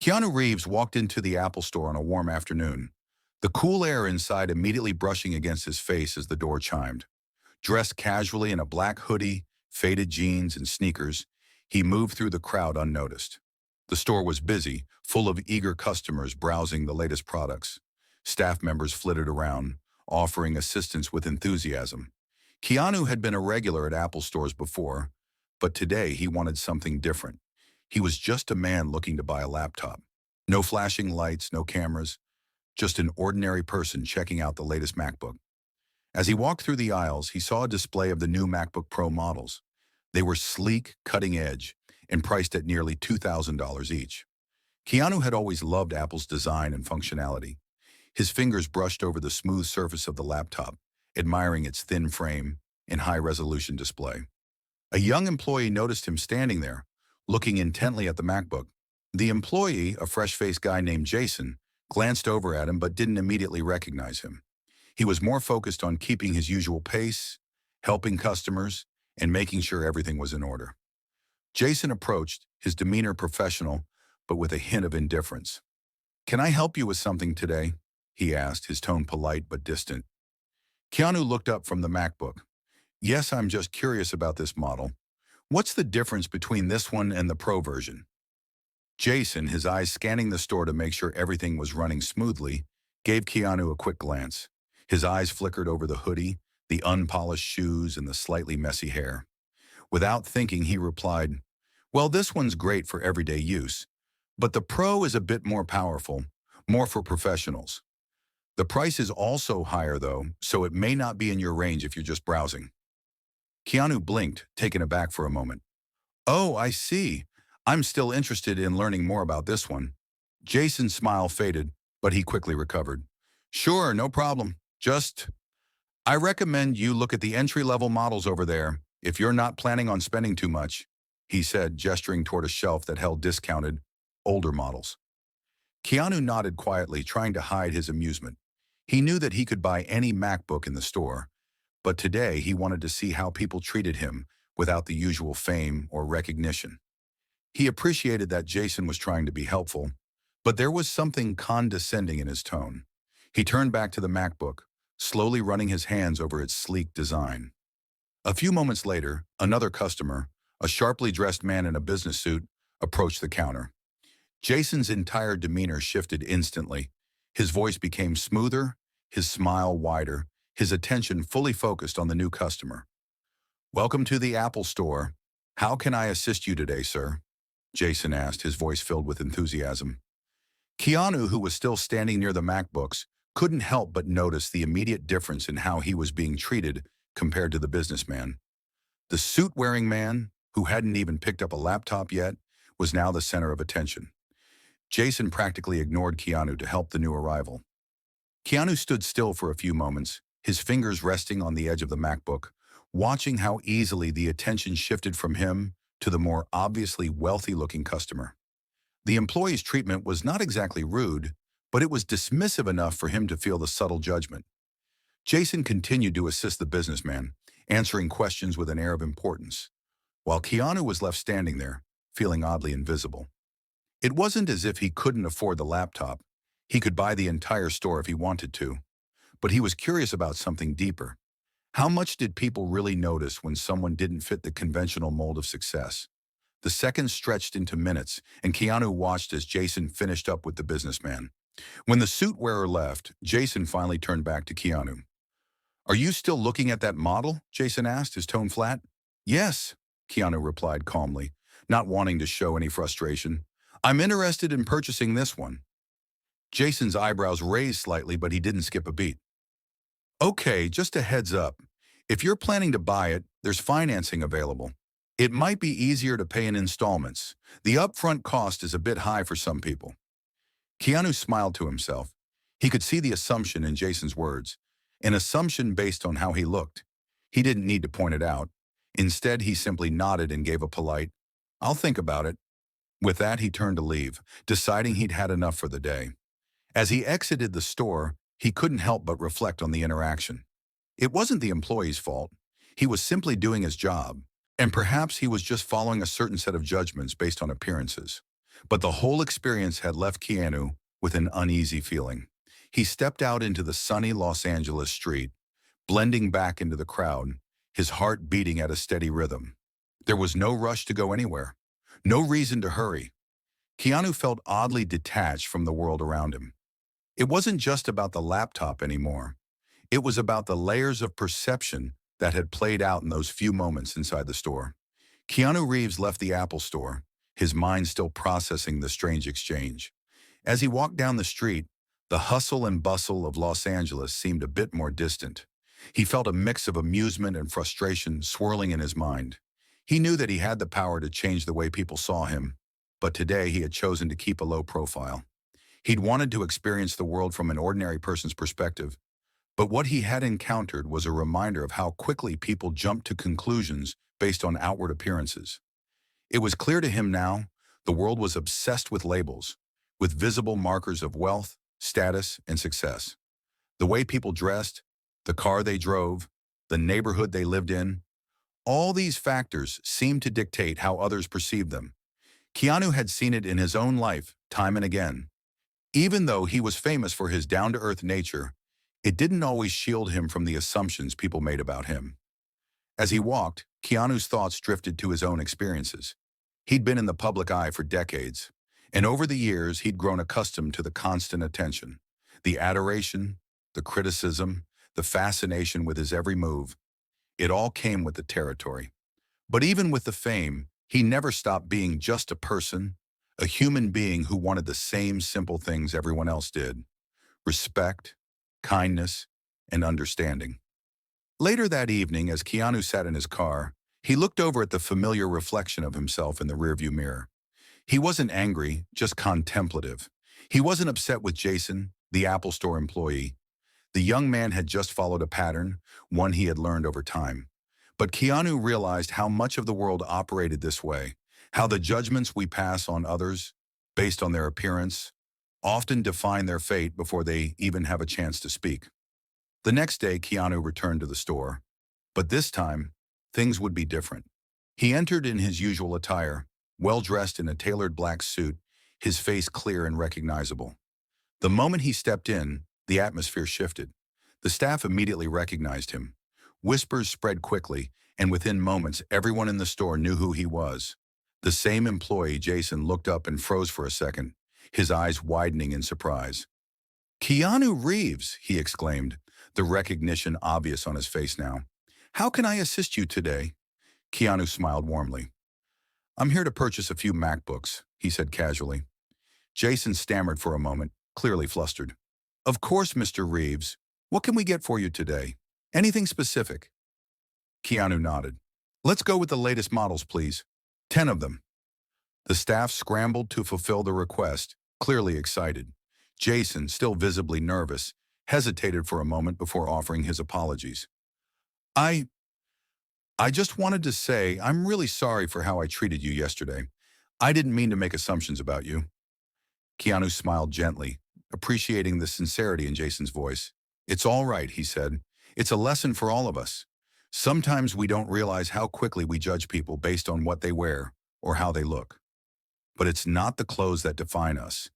Keanu Reeves walked into the Apple store on a warm afternoon, the cool air inside immediately brushing against his face as the door chimed. Dressed casually in a black hoodie, faded jeans, and sneakers, he moved through the crowd unnoticed. The store was busy, full of eager customers browsing the latest products. Staff members flitted around, offering assistance with enthusiasm. Keanu had been a regular at Apple stores before, but today he wanted something different. He was just a man looking to buy a laptop. No flashing lights, no cameras, just an ordinary person checking out the latest MacBook. As he walked through the aisles, he saw a display of the new MacBook Pro models. They were sleek, cutting edge, and priced at nearly $2,000 each. Keanu had always loved Apple's design and functionality. His fingers brushed over the smooth surface of the laptop, admiring its thin frame and high-resolution display. A young employee noticed him standing there, looking intently at the MacBook. The employee, a fresh-faced guy named Jason, glanced over at him but didn't immediately recognize him. He was more focused on keeping his usual pace, helping customers, and making sure everything was in order. Jason approached, his demeanor professional, but with a hint of indifference. "Can I help you with something today?" he asked, his tone polite but distant. Keanu looked up from the MacBook. "Yes, I'm just curious about this model. What's the difference between this one and the Pro version?" Jason, his eyes scanning the store to make sure everything was running smoothly, gave Keanu a quick glance. His eyes flickered over the hoodie, the unpolished shoes, and the slightly messy hair. Without thinking, he replied, "Well, this one's great for everyday use, but the Pro is a bit more powerful, more for professionals. The price is also higher, though, so it may not be in your range if you're just browsing." Keanu blinked, taken aback for a moment. "Oh, I see. I'm still interested in learning more about this one." Jason's smile faded, but he quickly recovered. "Sure, no problem. I recommend you look at the entry-level models over there if you're not planning on spending too much," he said, gesturing toward a shelf that held discounted, older models. Keanu nodded quietly, trying to hide his amusement. He knew that he could buy any MacBook in the store, but today he wanted to see how people treated him without the usual fame or recognition. He appreciated that Jason was trying to be helpful, but there was something condescending in his tone. He turned back to the MacBook, slowly running his hands over its sleek design. A few moments later, another customer, a sharply dressed man in a business suit, approached the counter. Jason's entire demeanor shifted instantly. His voice became smoother, his smile wider, his attention fully focused on the new customer. "Welcome to the Apple Store. How can I assist you today, sir?" Jason asked, his voice filled with enthusiasm. Keanu, who was still standing near the MacBooks, couldn't help but notice the immediate difference in how he was being treated compared to the businessman. The suit-wearing man, who hadn't even picked up a laptop yet, was now the center of attention. Jason practically ignored Keanu to help the new arrival. Keanu stood still for a few moments, his fingers resting on the edge of the MacBook, watching how easily the attention shifted from him to the more obviously wealthy-looking customer. The employee's treatment was not exactly rude, but it was dismissive enough for him to feel the subtle judgment. Jason continued to assist the businessman, answering questions with an air of importance, while Keanu was left standing there, feeling oddly invisible. It wasn't as if he couldn't afford the laptop. He could buy the entire store if he wanted to. But he was curious about something deeper. How much did people really notice when someone didn't fit the conventional mold of success? The seconds stretched into minutes, and Keanu watched as Jason finished up with the businessman. When the suit wearer left, Jason finally turned back to Keanu. "Are you still looking at that model?" Jason asked, his tone flat. "Yes," Keanu replied calmly, not wanting to show any frustration. "I'm interested in purchasing this one." Jason's eyebrows raised slightly, but he didn't skip a beat. "Okay, just a heads up. If you're planning to buy it, there's financing available. It might be easier to pay in installments. The upfront cost is a bit high for some people." Keanu smiled to himself. He could see the assumption in Jason's words, an assumption based on how he looked. He didn't need to point it out. Instead, he simply nodded and gave a polite, "I'll think about it." With that, he turned to leave, deciding he'd had enough for the day. As he exited the store, he couldn't help but reflect on the interaction. It wasn't the employee's fault. He was simply doing his job, and perhaps he was just following a certain set of judgments based on appearances. But the whole experience had left Keanu with an uneasy feeling. He stepped out into the sunny Los Angeles street, blending back into the crowd, his heart beating at a steady rhythm. There was no rush to go anywhere, no reason to hurry. Keanu felt oddly detached from the world around him. It wasn't just about the laptop anymore. It was about the layers of perception that had played out in those few moments inside the store. Keanu Reeves left the Apple store, his mind still processing the strange exchange. As he walked down the street, the hustle and bustle of Los Angeles seemed a bit more distant. He felt a mix of amusement and frustration swirling in his mind. He knew that he had the power to change the way people saw him, but today he had chosen to keep a low profile. He'd wanted to experience the world from an ordinary person's perspective, but what he had encountered was a reminder of how quickly people jump to conclusions based on outward appearances. It was clear to him now, the world was obsessed with labels, with visible markers of wealth, status, and success. The way people dressed, the car they drove, the neighborhood they lived in, all these factors seemed to dictate how others perceived them. Keanu had seen it in his own life, time and again. Even though he was famous for his down-to-earth nature, it didn't always shield him from the assumptions people made about him. As he walked, Keanu's thoughts drifted to his own experiences. He'd been in the public eye for decades, and over the years he'd grown accustomed to the constant attention, the adoration, the criticism, the fascination with his every move. It all came with the territory. But even with the fame, he never stopped being just a person, a human being who wanted the same simple things everyone else did: respect, kindness, and understanding. Later that evening, as Keanu sat in his car, he looked over at the familiar reflection of himself in the rearview mirror. He wasn't angry, just contemplative. He wasn't upset with Jason, the Apple Store employee. The young man had just followed a pattern, one he had learned over time. But Keanu realized how much of the world operated this way, how the judgments we pass on others, based on their appearance, often define their fate before they even have a chance to speak. The next day, Keanu returned to the store, but this time, things would be different. He entered in his usual attire, well-dressed in a tailored black suit, his face clear and recognizable. The moment he stepped in, the atmosphere shifted. The staff immediately recognized him. Whispers spread quickly, and within moments, everyone in the store knew who he was. The same employee, Jason, looked up and froze for a second, his eyes widening in surprise. "Keanu Reeves," he exclaimed, the recognition obvious on his face now. "How can I assist you today?" Keanu smiled warmly. "I'm here to purchase a few MacBooks," he said casually. Jason stammered for a moment, clearly flustered. "Of course, Mr. Reeves. What can we get for you today? Anything specific?" Keanu nodded. "Let's go with the latest models, please. 10 of them." The staff scrambled to fulfill the request, clearly excited. Jason, still visibly nervous, hesitated for a moment before offering his apologies. I just wanted to say I'm really sorry for how I treated you yesterday. I didn't mean to make assumptions about you." Keanu smiled gently, appreciating the sincerity in Jason's voice. "It's all right," he said. "It's a lesson for all of us. Sometimes we don't realize how quickly we judge people based on what they wear or how they look. But it's not the clothes that define us.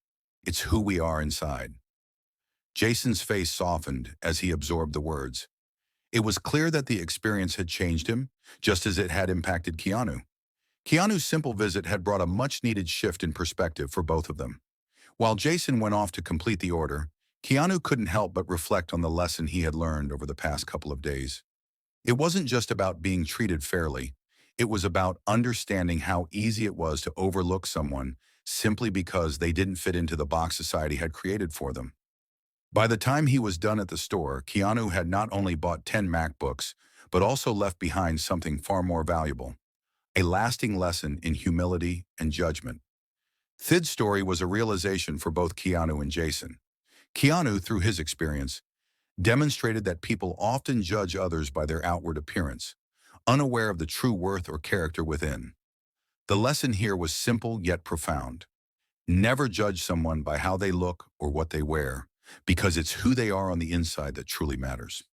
It's who we are inside." Jason's face softened as he absorbed the words. It was clear that the experience had changed him, just as it had impacted Keanu. Keanu's simple visit had brought a much-needed shift in perspective for both of them. While Jason went off to complete the order, Keanu couldn't help but reflect on the lesson he had learned over the past couple of days. It wasn't just about being treated fairly. It was about understanding how easy it was to overlook someone simply because they didn't fit into the box society had created for them. By the time he was done at the store, Keanu had not only bought 10 MacBooks, but also left behind something far more valuable: a lasting lesson in humility and judgment. Thid's story was a realization for both Keanu and Jason. Keanu, through his experience, demonstrated that people often judge others by their outward appearance, unaware of the true worth or character within. The lesson here was simple yet profound. Never judge someone by how they look or what they wear, because it's who they are on the inside that truly matters.